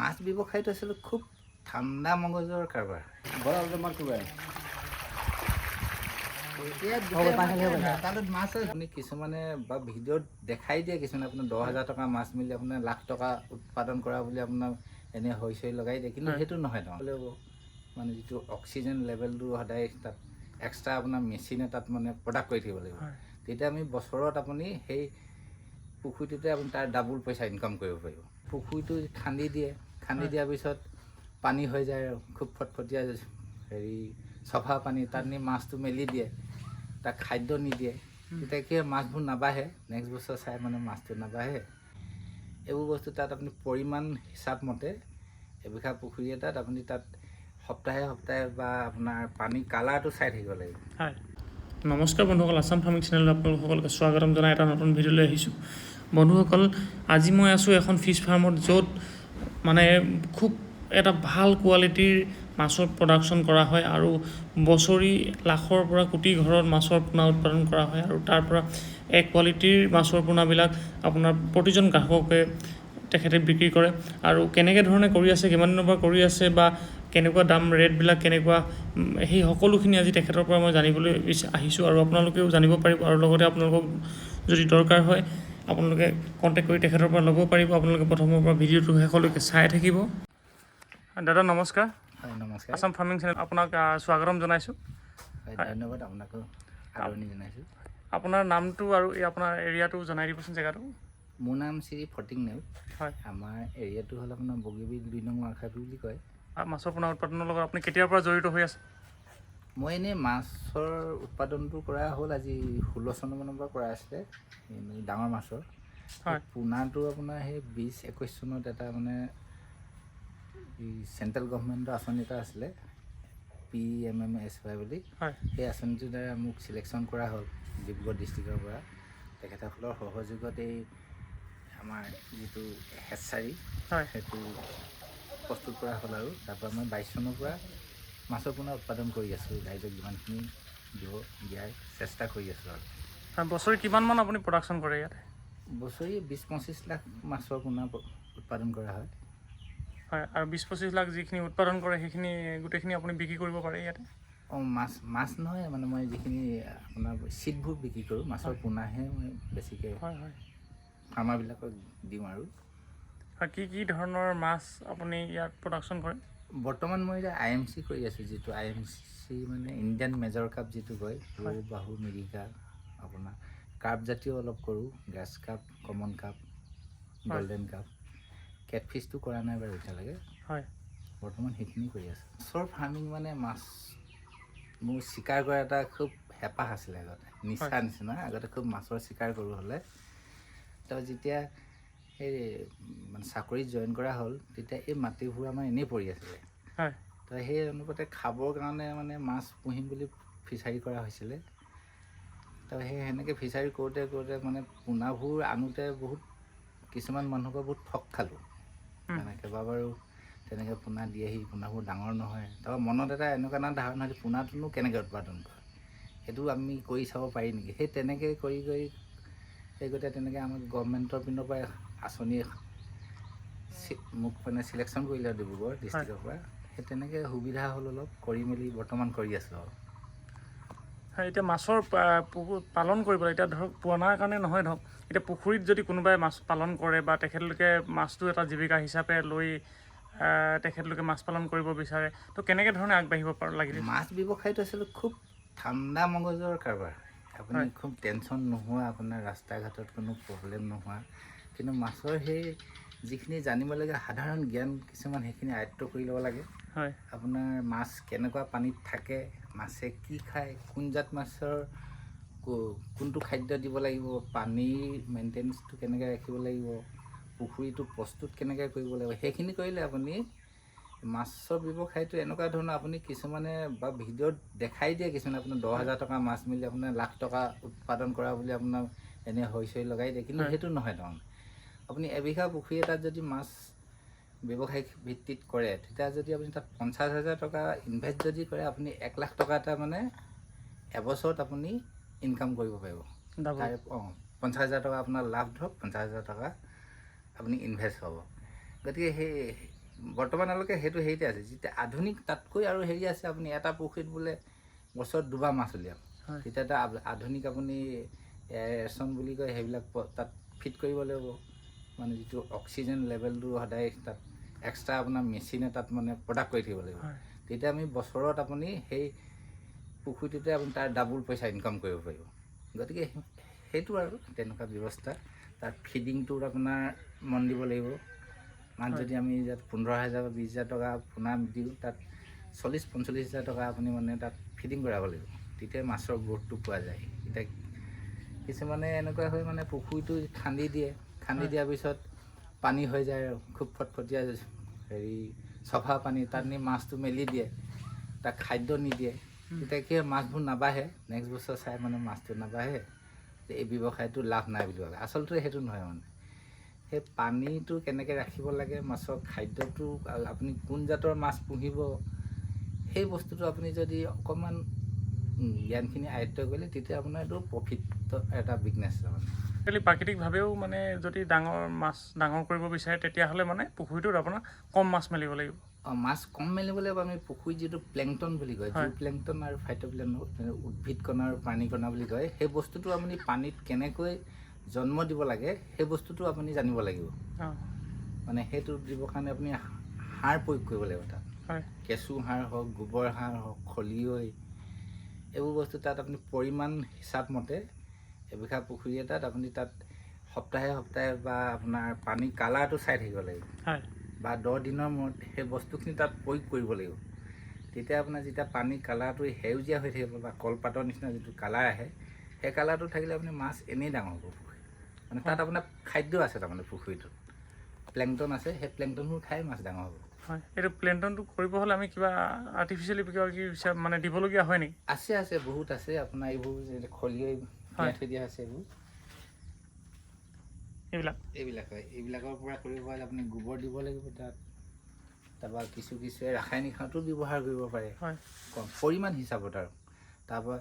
মাছ ব্যৱসায়টো আচলতে খুব ঠাণ্ডা মগজৰ কাৰবাৰ। তাত মাছ আপুনি কিছুমানে বা ভিডিঅ'ত দেখাই দিয়ে, কিছুমানে আপোনাৰ 10,000 টকা মাছ মিলি আপোনাৰ লাখ টকা উৎপাদন কৰা বুলি আপোনাৰ এনে হৈ চৈ লগাই দিয়ে, কিন্তু সেইটো নহয় তাৰমানে। মানে যিটো অক্সিজেন লেভেলটো সদায় তাত এক্সট্ৰা আপোনাৰ মেচিনে তাত মানে প্ৰডাক্ট কৰি থাকিব লাগিব। তেতিয়া আমি বছৰত আপুনি সেই পুখুৰীটোতে আপুনি তাৰ ডাবুল পইচা ইনকাম কৰিব পাৰিব। পুখুৰীটো খান্দি দিয়ে, খান্দি দিয়াৰ পিছত পানী হৈ যায়, খুব ফটফটীয়া হেৰি চফা পানী, তাত নি মাছটো মেলি দিয়ে, তাক খাদ্য নিদিয়ে, তেতিয়া কি মাছবোৰ নাবাঢ়ে, নেক্সট বছৰ চাই মানে মাছটো নাবাঢ়ে। এইবোৰ বস্তু তাত আপুনি পৰিমাণ হিচাপ মতে এবিঘা পুখুৰী এটাত আপুনি তাত সপ্তাহে সপ্তাহে বা আপোনাৰ পানী কালাৰটো চাই থাকিব লাগিব। হয়, নমস্কাৰ বন্ধুসকল, আছাম ফাৰ্মিং চেনেলত আপোনালোক সকলোকে স্বাগতম জনাই এটা নতুন ভিডিঅ'লৈ আহিছোঁ। বন্ধুসকল, আজি মই আছোঁ এখন ফিছ ফাৰ্মত, য'ত মানে খুব এটা ভাল কোৱালিটিৰ মাছৰ প্ৰডাকশ্যন কৰা হয় আৰু বছৰি লাখৰ পৰা কোটি ঘৰত মাছৰ পোনা উৎপাদন কৰা হয় আৰু তাৰ পৰা এক কোৱালিটিৰ মাছৰ পোনাবিলাক আপোনাৰ প্ৰতিজন গ্ৰাহকে তেখেতে বিক্ৰী কৰে। আৰু কেনেকৈ ধৰণে কৰি আছে, কিমান দিনৰ পৰা কৰি আছে বা কেনেকুৱা দাম ৰেটবিলাক কেনেকুৱা, সেই সকলোখিনি আজি তেখেতৰ পৰা মই জানিবলৈ আহিছোঁ আৰু আপোনালোকেও জানিব পাৰিব। আৰু লগতে আপোনালোকক যদি দৰকাৰ হয় আপোনালোকে কণ্টেক্ট কৰি তেখেতৰ পৰা ল'ব পাৰিব। আপোনালোকে প্ৰথমৰ পৰা ভিডিঅ'টো শেষলৈকে চাই থাকিব। দাদা নমস্কাৰ। হয়, নমস্কাৰ। আছাম ফাৰ্মিং চেনেল আপোনাক স্বাগতম জনাইছোঁ। হয়, ধন্যবাদ, আপোনাকো আদৰণি জনাইছোঁ। আপোনাৰ নামটো আৰু এই আপোনাৰ এৰিয়াটো জনাই দিবচোন, জেগাটো। মোৰ নাম শ্ৰী ফটিক নেওগ। হয়, আমাৰ এৰিয়াটো হ'ল আপোনাৰ বগীবিল 2 নং মাৰ্ঘাটী বুলি কয়। মাছৰ পোনা উৎপাদনৰ লগত আপুনি কেতিয়াৰ পৰা জড়িত হৈ আছে? মই এনেই মাছৰ উৎপাদনটো কৰা হ'ল আজি 16 চনমানৰ পৰা কৰা আছিলে, এনেই ডাঙৰ মাছৰ। হয়, পোনাটো আপোনাৰ সেই 20-21 চনত এটা মানে এই চেণ্ট্ৰেল গভৰ্ণমেণ্টৰ আঁচনি এটা আছিলে, PMMSY বুলি। হয়, সেই আঁচনিটোৰ দ্বাৰা মোক চিলেকশ্যন কৰা হ'ল ডিব্ৰুগড় ডিষ্ট্ৰিক্টৰ পৰা। তেখেতসকলৰ সহযোগত এই আমাৰ যিটো হেচাৰী হয়। সেইটো প্ৰস্তুত কৰা হ'ল আৰু তাৰপৰা মই 22 চনৰ পৰা মাছৰ পোনা উৎপাদন কৰি আছোঁ। ৰাইজক যিমানখিনি দিয়াৰ চেষ্টা কৰি আছোঁ আৰু বছৰি কিমানমান আপুনি প্ৰডাকশ্যন কৰে ইয়াতে? বছৰি 20-25 লাখ মাছৰ পোনা উৎপাদন কৰা হয়। হয়, আৰু 20-25 লাখ যিখিনি উৎপাদন কৰে সেইখিনি গোটেইখিনি আপুনি বিক্ৰী কৰিব পাৰে ইয়াতে? মাছ নহয়, মানে মই যিখিনি আপোনাৰ চিটবোৰ বিক্ৰী কৰোঁ, মাছৰ পোনাহে মই বেছিকৈ হয়, হয়। ফাৰ্মাৰবিলাকক দিওঁ আৰু কি কি ধৰণৰ মাছ আপুনি ইয়াত প্ৰডাকশ্যন কৰে? বৰ্তমান মই এতিয়া IMC কৰি আছোঁ, যিটো IMC মানে ইণ্ডিয়ান মেজৰ কাপ যিটো কয়, ৰৌ, বাহু, মিৰিকা, আপোনাৰ কাপ জাতীয় অলপ কৰোঁ, grass cup, common cup, golden cup. কেটফিছটো কৰা নাই বাৰু এতিয়ালৈকে। হয়, বৰ্তমান সেইখিনি কৰি আছোঁ। মাছৰ ফাৰ্মিং মানে মাছ মোৰ চিকাৰ কৰা এটা খুব হেঁপাহ আছিলে আগতে, নিচা নিচিনা। আগতে খুব মাছৰ চিকাৰ কৰোঁ হ'লে, তো যেতিয়া সেই মানে চাকৰিত জইন কৰা হ'ল, তেতিয়া এই মাটিবোৰ আমাৰ এনেই পৰি আছিলে। হয়, তো সেই অনুপাতে খাবৰ কাৰণে মানে মাছ পুহিম বুলি ফিচাৰী কৰা হৈছিলে। তো সেনেকৈ ফিচাৰী কৰোঁতে কৰোঁতে মানে পোনাবোৰ আনোতে বহুত কিছুমান মানুহৰ বহুত ঠগ খালোঁ। মানে কেইবাবাৰো তেনেকৈ পোনা দিয়েহি, পোনাবোৰ ডাঙৰ নহয়। তাৰপৰা মনত এটা এনেকুৱা এটা ধাৰণা, পোনাটোনো কেনেকৈ উৎপাদন কৰে, সেইটো আমি কৰি চাব পাৰি নেকি। সেই তেনেকৈ কৰি কৰি সেই গতিকে তেনেকৈ আমাক গভৰ্ণমেণ্টৰ পিনৰ পৰা আঁচনি মোক মানে চিলেকশ্যন কৰিলে ডিব্ৰুগড় ডিষ্ট্ৰিক্টৰ পৰা। সেই তেনেকৈ সুবিধা হ'ল, অলপ কৰি মেলি বৰ্তমান কৰি আছোঁ আৰু হয়। এতিয়া মাছৰ পালন কৰিবলৈ, এতিয়া ধৰক পোনাৰ কাৰণে নহয়, ধৰক এতিয়া পুখুৰীত যদি কোনোবাই মাছ পালন কৰে বা তেখেতলোকে মাছটো এটা জীৱিকা হিচাপে লৈ তেখেতলোকে মাছ পালন কৰিব বিচাৰে, তো কেনেকৈ ধৰণে আগবাঢ়িব লাগিলে? মাছ ব্যৱসায়টো আচলতে খুব ঠাণ্ডা মগজৰ কাৰবাৰ। আপুনি খুব টেনশ্যন নোহোৱা, আপোনাৰ ৰাস্তা ঘাটত কোনো প্ৰব্লেম নোহোৱা, কিন্তু মাছৰ সেই যিখিনি জানিবলগীয়া সাধাৰণ জ্ঞান কিছুমান, সেইখিনি আয়ত্ব কৰি ল'ব লাগে। হয়, আপোনাৰ মাছ কেনেকুৱা পানীত থাকে, মাছে কি খায়, কোন জাত মাছৰ কোনটো খাদ্য দিব লাগিব, পানীৰ মেইনটেনেঞ্চটো কেনেকৈ ৰাখিব লাগিব, পুখুৰীটো প্ৰস্তুত কেনেকৈ কৰিব লাগিব, সেইখিনি কৰিলে আপুনি মাছৰ ব্যৱসায়টো এনেকুৱা ধৰণৰ। আপুনি কিছুমানে বা ভিডিঅ'ত দেখাই দিয়ে, কিছুমানে আপোনাৰ 10,000 টকা মাছ মিলি আপোনাৰ লাখ টকা উৎপাদন কৰা বুলি আপোনাৰ এনেই হৈ চৈ লগাই দিয়ে, কিন্তু সেইটো নহয় তাৰমানে। আপুনি এবিঘা পুখুৰী এটাত যদি মাছ ব্যৱসায়িক ভিত্তিত কৰে, তেতিয়া যদি আপুনি তাত 50,000 টকা ইনভেষ্ট যদি কৰে, আপুনি 1 লাখ টকা এটা মানে এবছৰত আপুনি ইনকাম কৰিব পাৰিব। তাৰে 50,000 টকা আপোনাৰ লাভ ধৰক, 50,000 টকা আপুনি ইনভেষ্ট হ'ব। গতিকে সেই বৰ্তমানলৈকে সেইটো হেৰিতে আছে। যেতিয়া আধুনিক তাতকৈ আৰু হেৰি আছে, আপুনি এটা পুখুৰীত বোলে বছৰত 2 বাৰ মাছ উলিয়াম। তেতিয়া এটা আধুনিক আপুনি এৰেশ্যন বুলি কয় সেইবিলাক তাত ফিট কৰিব লাগিব। মানে যিটো অক্সিজেন লেভেলটো সদায় তাত এক্সট্ৰা আপোনাৰ মেচিনে তাত মানে প্ৰডাক্ট কৰি থাকিব লাগিব। তেতিয়া আমি বছৰত আপুনি সেই পুখুৰীটোতে আপুনি তাৰ ডাবুল পইচা ইনকাম কৰিব পাৰিব। গতিকে সেইটো আৰু তেনেকুৱা ব্যৱস্থা। তাত ফিডিংটোত আপোনাৰ মন দিব লাগিব। মাছ যদি আমি ইয়াত 15,000 বা 20,000 টকা পোনা দিওঁ, তাত 40-45,000 টকা আপুনি মানে তাত ফিডিং কৰাব লাগিব। তেতিয়া মাছৰ গ্ৰ'থটো পোৱা যায়। এতিয়া কিছুমানে এনেকুৱা হয় মানে পুখুৰীটো খান্দি দিয়ে, খান্দি দিয়াৰ পিছত পানী হৈ যায় আৰু খুব ফটফটীয়া হেৰি চফা পানী, তাত নি মাছটো মেলি দিয়ে, তাক খাদ্য নিদিয়ে। তেতিয়া কি হয়, মাছবোৰ নাবাঢ়ে। নেক্সট বছৰ চাই মানে মাছটো নাবাঢ়ে, এই ব্যৱসায়টো লাভ নাই বুলি ভাবে। আচলতে সেইটো নহয়। মানে সেই পানীটো কেনেকৈ ৰাখিব লাগে, মাছৰ খাদ্যটো আপুনি কোন জাতৰ মাছ পুহিব, সেই বস্তুটো আপুনি যদি অকণমান জ্ঞানখিনি আয়ত্ব কৰিলে, তেতিয়া আপোনাৰ এইটো প্ৰফিট এটা বিজনেছ। মানে প্ৰাকৃতিকভাৱেও মানে যদি ডাঙৰ কৰিব বিচাৰে, তেতিয়াহ'লে মানে পুখুৰীটোত আপোনাৰ কম মাছ মেলিব লাগিব। মাছ কম মেলিব লাগিব। আমি পুখুৰীত যিটো প্লেংটন বুলি কয়, জু প্লেংটন আৰু ফাইটোপ্লেংটন, উদ্ভিদ কণা আৰু প্ৰাণী কণা বুলি কয়, সেই বস্তুটো আপুনি পানীত কেনেকৈ জন্ম দিব লাগে, সেই বস্তুটো আপুনি জানিব লাগিব। মানে সেইটো দিবৰ কাৰণে আপুনি সাৰ প্ৰয়োগ কৰিব লাগিব। তাত কেঁচু সাৰ হওক, গোবৰ সাৰ হওক, খলিয়ৈ, এইবোৰ বস্তু তাত আপুনি পৰিমাণ হিচাপ মতে এবিঘা পুখুৰী এটাত আপুনি তাত সপ্তাহে বা আপোনাৰ পানী কালাৰটো চাই থাকিব লাগিব। বা 10 দিনৰ মূৰত সেই বস্তুখিনি তাত প্ৰয়োগ কৰিব লাগিব। তেতিয়া আপোনাৰ যেতিয়া পানী কালাৰটো সেউজীয়া হৈ থাকিব বা কলপাতৰ নিচিনা যিটো কালাৰ আহে, সেই কালাৰটো থাকিলে আপুনি মাছ এনেই ডাঙৰ হ'ব পুখুৰী। মানে তাত আপোনাৰ খাদ্য আছে, তাৰমানে পুখুৰীটোত প্লেংটন আছে, সেই প্লেংটনবোৰ খাই মাছ ডাঙৰ হ'ব। এইটো প্লেংটনটো কৰিব হ'লে আমি কিবা আৰ্টিফিচিয়েলি মানে দিবলগীয়া হয় নেকি? আছে বহুত আছে। আপোনাৰ এইবোৰ যে খলিয়ৈ থৈ দিয়া আছে, এইবিলাক হয়। এইবিলাকৰ পৰা কৰিব হ'লে আপুনি গোবৰ দিব লাগিব তাত। তাৰপৰা কিছুৱে ৰাসায়নিক সাৰটো ব্যৱহাৰ কৰিব পাৰে, কম পৰিমাণ হিচাপত। আৰু তাৰপৰা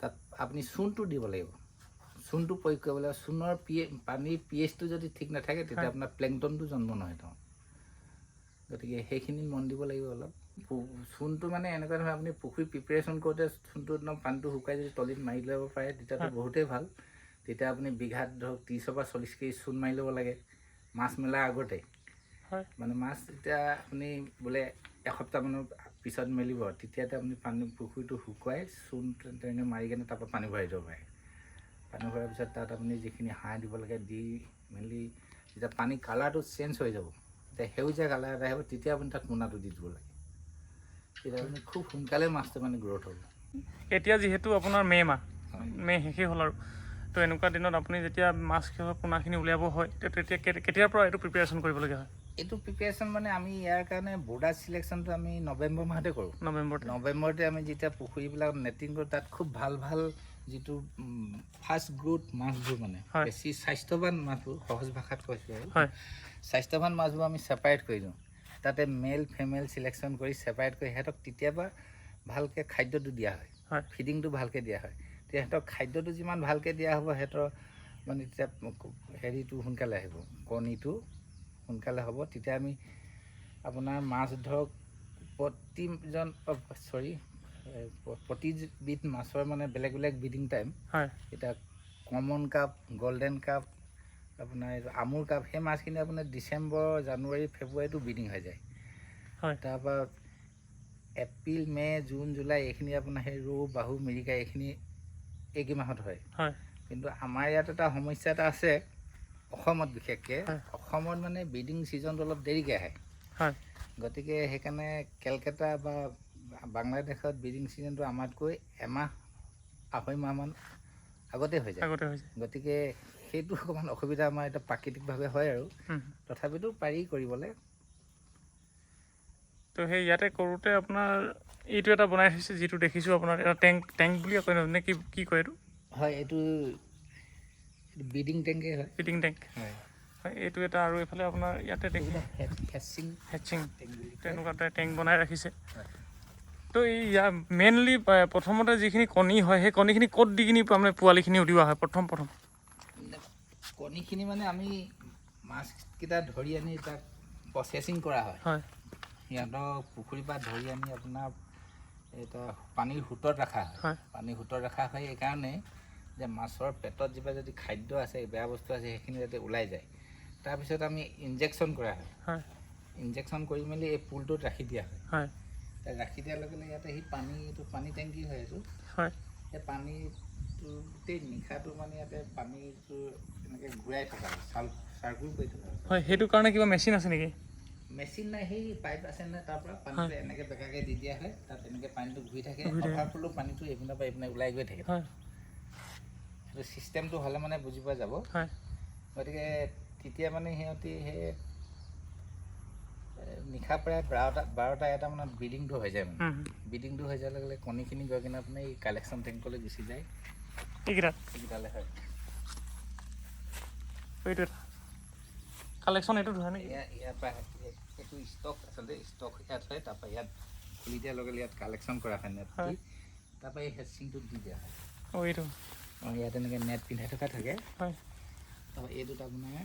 তাত আপুনি চূণটো দিব লাগিব, চূণটো প্ৰয়োগ কৰিব লাগিব। চূণৰ পানীৰ pH-টো যদি ঠিক নাথাকে, তেতিয়া আপোনাৰ প্লেংটনটো জন্ম নহয় তেওঁ। গতিকে সেইখিনি মন দিব লাগিব অলপ। চূণটো মানে এনেকুৱা ধৰণৰ, আপুনি পুখুৰী প্ৰিপেৰেশ্যন কৰোঁতে চূণটো একদম পানীটো শুকাই যদি তলিত মাৰি ল'ব পাৰে, তেতিয়াতো বহুতেই ভাল। তেতিয়া আপুনি বিঘাত ধৰক 30 পৰা 40 কেজি চূণ মাৰি ল'ব লাগে মাছ মেলাৰ আগতে। মানে মাছ যেতিয়া আপুনি বোলে এসপ্তাহমানৰ পিছত মেলিব, তেতিয়াতে আপুনি পুখুৰীটো শুকুৱাই চূণ তেনেকৈ মাৰি কেনে তাৰপৰা পানী ভৰাই দিব পাৰে। পানী ভৰাৰ পিছত তাত আপুনি যিখিনি সাৰ দিব লাগে দি মেলি, যেতিয়া পানী কালাৰটো চেঞ্জ হৈ যাব, তেতিয়া সেউজীয়া কালাৰ এটা আহিব, তেতিয়া আপুনি তাত পোনাটো দি দিব লাগে। তেতিয়া আপুনি খুব সোনকালে মাছটো মানে গ্ৰ'থ হ'ব। এতিয়া যিহেতু আপোনাৰ মে শেষেই হ'ল আৰু, তো এনেকুৱা দিনত আপুনি যেতিয়া মাছ পোনাখিনি উলিয়াব হয়, তেতিয়া কেতিয়াৰ পৰা এইটো প্ৰিপেৰেশ্যন কৰিবলগীয়া হয়? এইটো প্ৰিপেৰেশ্যন মানে আমি ইয়াৰ কাৰণে বৰ্ডাৰ চিলেকশ্যনটো আমি নৱেম্বৰ মাহতে কৰোঁ। নৱেম্বৰতে আমি যেতিয়া পুখুৰীবিলাক নেটিং কৰোঁ, তাত খুব ভাল যিটো ফাষ্ট গ্ৰোথ মাছবোৰ, মানে বেছি স্বাস্থ্যৱান মাছবোৰ, সহজ ভাষাত কৈছোঁ আৰু স্বাস্থ্যৱান মাছবোৰ আমি ছেপাৰেট কৰি দিওঁ। তাতে মেল ফিমেল চিলেকশ্যন কৰি ছেপাৰেট কৰি সিহঁতক তেতিয়াবা ভালকৈ খাদ্যটো দিয়া হয়, ফিডিংটো ভালকৈ দিয়া হয়। তেতিয়া সিহঁতক খাদ্যটো যিমান ভালকৈ দিয়া হ'ব, সিহঁতৰ মানে তেতিয়া হেৰিটো সোনকালে আহিব, কণীটো সোনকালে হ'ব। তেতিয়া আমি আপোনাৰ মাছ ধৰক প্ৰতিবিধ মাছৰ মানে বেলেগ বেলেগ ব্ৰিডিং টাইম। এতিয়া কমন কাপ, গল্ডেন কাপ, আপোনাৰ এইটো আমুৰ কাপ, সেই মাছখিনি আপোনাৰ ডিচেম্বৰ, জানুৱাৰী, ফেব্ৰুৱাৰীটো ব্ৰিডিং হৈ যায়। তাৰপৰা এপ্ৰিল, মে', জুন, জুলাই এইখিনি আপোনাৰ সেই ৰৌ, বাহু, মিৰিকা এইখিনি এইকেই মাহত হয়। কিন্তু আমাৰ ইয়াত এটা সমস্যা এটা আছে অসমত, বিশেষকৈ অসমত মানে ব্ৰিডিং ছিজনটো অলপ দেৰিকৈ আহে। গতিকে সেইকাৰণে কেলকাতা বা বাংলাদেশত ব্ৰিডিং ছিজনটো আমাতকৈ এমাহ 2.5 মাহমান আগতে হৈ যায়। গতিকে সেইটো অকণমান অসুবিধা আমাৰ এতিয়া প্ৰাকৃতিকভাৱে হয় আৰু, তথাপিতো পাৰি কৰিবলৈ। তো সেই ইয়াতে কৰোঁতে আপোনাৰ এইটো এটা বনাই থৈছে, যিটো দেখিছোঁ আপোনাৰ এটা টেংক বুলি কয় নে কি কয় এইটো? হয়, এইটো ব্ৰিডিং টেংকেই হয়। ব্ৰিডিং টেংক হয়, এইটো এটা। আৰু এইফালে আপোনাৰ ইয়াতে হেচিং তেনেকুৱা এটা টেংক বনাই ৰাখিছে। তো এই মেইনলি প্ৰথমতে যিখিনি কণী হয়, সেই কণীখিনি ক'ত দি কিনি মানে পোৱালিখিনি উলিওৱা হয়? প্ৰথম কণীখিনি মানে আমি মাছকেইটা ধৰি আনি তাক প্ৰচেছিং কৰা হয়। সিহঁতক পুখুৰীৰ পৰা ধৰি আনি আপোনাৰ এটা পানীৰ সোঁতত ৰখা হয়। পানীৰ সোঁতত ৰখা হয় এইকাৰণে যে মাছৰ পেটত যিবা যদি খাদ্য আছে বেয়া বস্তু আছে সেইখিনি যাতে ওলাই যায়। তাৰপিছত আমি ইনজেকশ্যন কৰা হয়। ইনজেকশ্যন কৰি মেলি এই পুলটোত ৰাখি দিয়া হয়। ৰাখি দিয়াৰ লগে লগে ইয়াতে সেই পানী টেংকি হয় এইটো। সেই পানীটো গোটেই নিশাটো মানে ইয়াতে পানীটো এনেকৈ ঘূৰাই থকা হয়, চাৰ্কুল কৰি থকা হয়। সেইটো কাৰণে কিবা মেচিন আছে নেকি? মেচিন নাই, সেই পাইপ আছে নহয়, তাৰ পৰা পানীটো এনেকৈ বেকাকৈ দি দিয়া হয়, তাত এনেকৈ পানীটো ঘূৰি থাকে। অভাৰফ্ল' পানীটো এইপিনৰ পৰা এইপিনে ওলাই গৈ থাকে। সেইটো ছিষ্টেমটো হ'লে মানে বুজি পোৱা যাব। গতিকে তেতিয়া মানে সিহঁতি সেই নিশা প্ৰায় 12টা-1টা মানত ব্ৰিডিংটো হৈ যায়। মানে ব্ৰিডিংটো হৈ যোৱাৰ লগে লগে কণীখিনি গৈ কিনে আপোনাৰ এই কালেকশ্যন টেংকলৈ গুচি যায়। এইকেইটালৈ হয় কালেকশ্যন এইটো ধৰে নেকি? ইয়াৰ পৰা এইটো ষ্টক আচলতে ষ্টক ইয়াত হয়। তাৰপৰা ইয়াত খুলি দিয়াৰ লগে লগে ইয়াত কালেকশ্যন কৰা হয় নেট দি। তাৰপৰা এই হেচিংটোত দি দিয়া হয়। এইটো ইয়াত এনেকৈ নেট পিন্ধাই থকা থাকে। তাৰপৰা এইটোত আপোনাৰ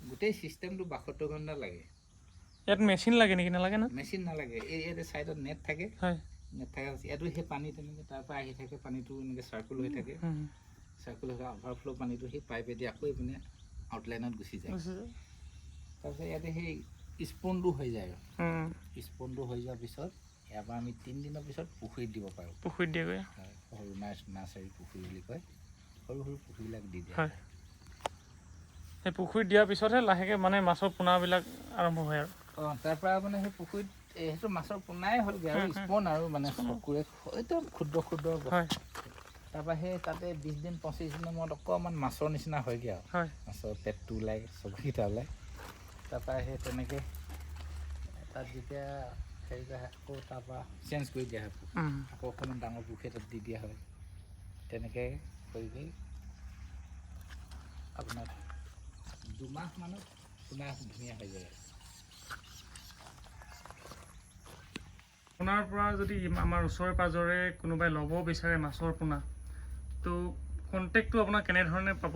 গোটেই ছিষ্টেমটো 72 ঘণ্টা লাগে। ইয়াত মেচিন লাগে নেকি? নালাগে না? মেচিন নালাগে। ইয়াতে ছাইডত নেট থাকে। নেট থকা ইয়াতো সেই পানী তেনেকৈ তাৰ পৰা আহি থাকে, পানীটো এনেকৈ চাৰ্কুল হৈ থাকে। চাৰ্কুল হৈ অভাৰফ্ল' পানীটো সেই পাইপেদি আকৌ এইপিনে আউটলাইনত গুচি যায়। তাৰপিছত ইয়াতে সেই স্পোনটো হৈ যায়। স্পোনটো হৈ যোৱাৰ পিছত ইয়াৰ পৰা আমি 3 দিনৰ পিছত পুখুৰীত দিব পাৰোঁ। পুখুৰীত দিয়েগৈ? সৰু নাৰ্চাৰী পুখুৰী বুলি কয়। সৰু সৰু পুখুৰীবিলাক দি দিয়ে। সেই পুখুৰীত দিয়াৰ পিছতহে লাহেকৈ মানে মাছৰ পোনাবিলাক আৰম্ভ হয় আৰু। তাৰ পৰা মানে সেই পুখুৰীত সেইটো মাছৰ পোনাই হ'লগৈ আৰু স্পন আৰু মানে চকুৰে একদম ক্ষুদ্ৰ ক্ষুদ্ৰ। তাৰপৰা সেই তাতে 20 দিন 25 দিনৰ মূৰত অকণমান মাছৰ নিচিনা হয়গৈ আৰু। মাছৰ পেটটো ওলাই, চকুকেইটা ওলাই। তাৰপৰা সেই তেনেকৈ তাত যেতিয়া হেৰি কৰা হয় আকৌ তাৰপৰা চেঞ্জ কৰি দিয়া হয়। আকৌ অকণমান ডাঙৰ পুখুৰী তাত দি দিয়া হয়। তেনেকৈ কৰি আপোনাৰ 2 মাহমানত পোনা ধুনীয়া হৈ যায়। আপোনাৰ পৰা যদি আমাৰ ওচৰে পাঁজৰে কোনোবাই ল'ব বিচাৰে মাছৰ পোনা, তো কণ্টেক্টটো আপোনাৰ কেনেধৰণে পাব?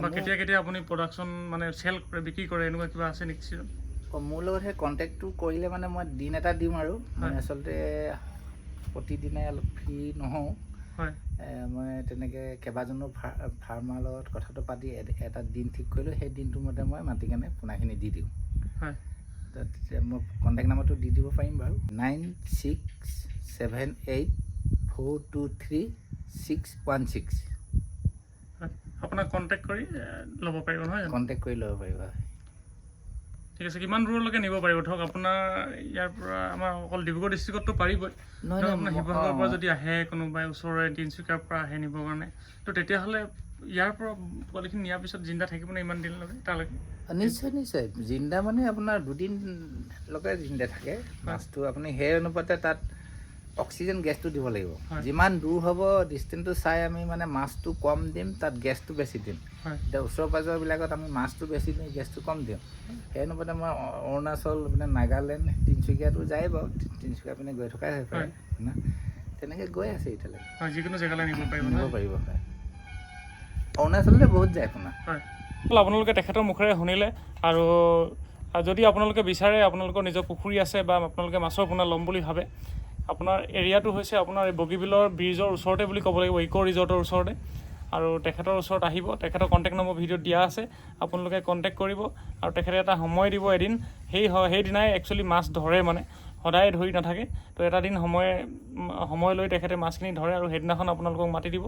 বা কেতিয়া আপুনি প্ৰডাকশ্যন মানে চেল কৰে, বিক্ৰী কৰে, এনেকুৱা কিবা আছে নেকি? মোৰ লগত সেই কণ্টেক্টটো কৰিলে মানে মই দিন এটা দিম আৰু মই আচলতে প্ৰতিদিনে অলপ ফ্ৰী নহওঁ। মই তেনেকৈ কেইবাজনো ফাৰ্মাৰ লগত কথাটো পাতি এটা দিন ঠিক কৰিলোঁ। সেই দিনটোৰ মতে মই মাতি কেনে পোনাখিনি দি দিওঁ। তেতিয়া মই কণ্টেক্ট নাম্বাৰটো দি দিব পাৰিম বাৰু। 9678423616। আপোনাক কণ্টেক্ট কৰি ল'ব পাৰিব নহয়? কণ্টেক্ট কৰি ল'ব পাৰিব। ঠিক আছে। কিমান দূৰলৈকে নিব পাৰিব? ধৰক আপোনাৰ ইয়াৰ পৰা আমাৰ অকল ডিব্ৰুগড় ডিষ্ট্ৰিক্টতো পাৰিবই। আপোনাৰ শিৱসাগৰৰ পৰা যদি আহে কোনোবাই ওচৰৰে তিনিচুকীয়াৰ পৰা আহে নিবৰ কাৰণে, তো তেতিয়াহ'লে ইয়াৰ পৰা পোৱালিখিনি নিয়াৰ পিছত জিন্দা থাকিব নে ইমান দিনলৈকে তালৈকে? নিশ্চয় নিশ্চয়। জিন্দা মানে আপোনাৰ 2 দিনলৈকে জিন্দা থাকে মাছটো। আপুনি সেই অনুপাতে তাত অক্সিজেন গেছটো দিব লাগিব। যিমান দূৰ হ'ব ডিষ্টেঞ্চটো চাই আমি মানে মাছটো কম দিম, তাত গেছটো বেছি দিম। এতিয়া ওচৰ পাঁজৰবিলাকত আমি মাছটো বেছি দিওঁ, গেছটো কম দিওঁ। সেই অনুপাতে মই অৰুণাচল মানে নাগালেণ্ড তিনিচুকীয়াটো যায় বাৰু, তিনিচুকীয়া পিনে গৈ থকাই হৈ পাৰে না, তেনেকৈ গৈ আছে এতিয়ালৈকে। যিকোনো জেগালৈ নিব পাৰিব? হয়। অৰুণাচললৈ বহুত যায় আপোনাৰ। আপোনালোকে তেখেতৰ মুখেৰে শুনিলে। আৰু যদি আপোনালোকে বিচাৰে, আপোনালোকৰ নিজৰ পুখুৰী আছে বা আপোনালোকে মাছৰ পোনা ল'ম বুলি ভাবে, আপোনাৰ এৰিয়াটো হৈছে আপোনাৰ এই বগীবিলৰ ব্ৰিজৰ ওচৰতে বুলি ক'ব লাগিব, ইক' ৰিজৰ্টৰ ওচৰতে। আৰু তেখেতৰ ওচৰত আহিব, তেখেতৰ কণ্টেক্ট নম্বৰ ভিডিঅ'ত দিয়া আছে। আপোনালোকে কণ্টেক্ট কৰিব আৰু তেখেতে এটা সময় দিব এদিন। সেইদিনাই একচুৱেলি মাছ ধৰে, মানে সদায় ধৰি নাথাকে। তো এটা দিন সময় লৈ তেখেতে মাছখিনি ধৰে আৰু সেইদিনাখন আপোনালোকক মাতি দিব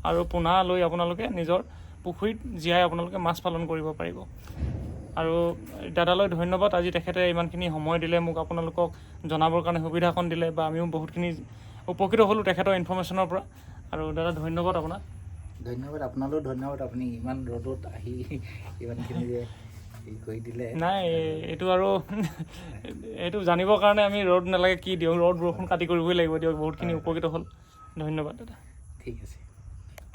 আৰু পোনা লৈ আপোনালোকে নিজৰ পুখুৰীত জীয়াই আপোনালোকে মাছ পালন কৰিব পাৰিব। আৰু দাদালৈ ধন্যবাদ। আজি তেখেতে ইমানখিনি সময় দিলে মোক, আপোনালোকক জনাবৰ কাৰণে সুবিধাখন দিলে, বা আমিও বহুতখিনি উপকৃত হ'লোঁ তেখেতৰ ইনফৰ্মেশ্যনৰ পৰা। আৰু দাদা ধন্যবাদ আপোনাক। ধন্যবাদ আপোনালৈও ধন্যবাদ। আপুনি ইমান ৰ'দত আহি ইমানখিনি যে কৰি দিলে। নাই, এইটো আৰু এইটো জানিবৰ কাৰণে আমি ৰ'দ নালাগে কি দিওঁ, ৰ'দ বৰষুণ কাটি কৰিবই লাগিব দিয়ক। বহুতখিনি উপকৃত হ'ল। ধন্যবাদ দাদা। ঠিক আছে।